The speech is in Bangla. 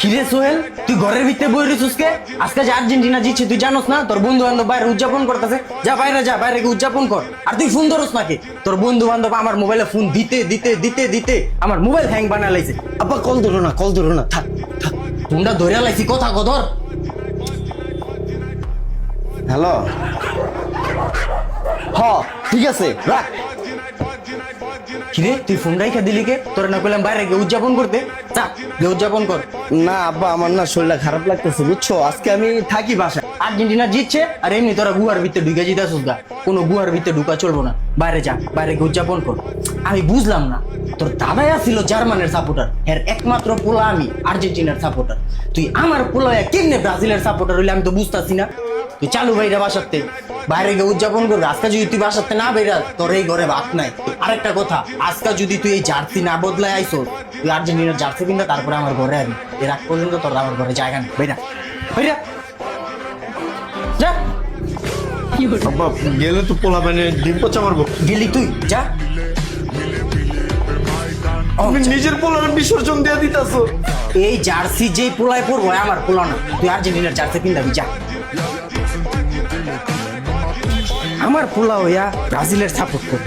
কিরে সোহেল, তুই ঘরের ভিতরে বই রইছিস কে? আজকে যে আর্জেন্টিনা জিতছে তুই জানোস না? তোর বন্ধু বান্ধব বাইরে উদযাপন করতেছে। যা বাইরে গিয়ে উদযাপন কর। আর তুই ফোন ধরস নাকি? তোর বন্ধু বান্ধব আমার মোবাইলে ফোন দিতে দিতে দিতে দিতে আমার মোবাইল হ্যাং বানা লাইছে। আব্বা কল ধরো না, থাক থাক, ফোনটা ধরে লাইছি, কথা কদর। হ্যালো, হ ঠিক আছে রাখ। কিরে তুই ফোন রাইখা দিলি কে? তোর না কইলাম বাইরে গিয়ে উদযাপন করতে, যা গিয়ে উদযাপন কর। না আব্বা, আমার না শরীরটা খারাপ লাগতেছে বুঝছো, আজকে আমি থাকি বাসায়। আর্জেন্টিনা জিতছে আর এমনি তোরা গুহার ভিতরে ঢুকে জিতাছিস গা। কোনো গুহার ভিতরে ঢুকা চলবো না, বাইরে যা, বাইরে গিয়ে উদযাপন কর। আমি বুঝলাম না, তোর দাদাই ছিল জার্মানের সাপোর্টার, এর একমাত্র পোলা আমি আর্জেন্টিনার সাপোর্টার। তুই আমার পোলা কেমনে ব্রাজিলের সাপোর্টার হইলে আমি তো বুঝতাছি না। তুই চালু বাইরে বাসাতে, বাইরে গিয়ে উদযাপন করবি। আজকে যদি তুই বাসাতে না বেরা, তোর এই ঘরে ভাত নাই। আরেকটা কথা, আজকে যদি তুই এই জার্সি না বদলায় আইসো, তুই আর্জেন্টিনার জার্সি কিনতে তারপরে আমার ঘরে আবি। এর আগ পর্যন্ত তোর আমার ঘরে জায়গা নেই। বাইরা বাইরা যা। আব্বা গেলে তো পোলা মানে ডিম পচা মারবো। গেলি তুই যা। তুমি নিজের পোলার বিসর্জন দিয়ে দিতেছো। এই জার্সি যেই পোলায় পরবো আমার পোলা না, তুই আর্জেন্টিনার জার্সি কিনবি যা। আমার পোলা হইয়া ব্রাজিলের সাপোর্ট কর।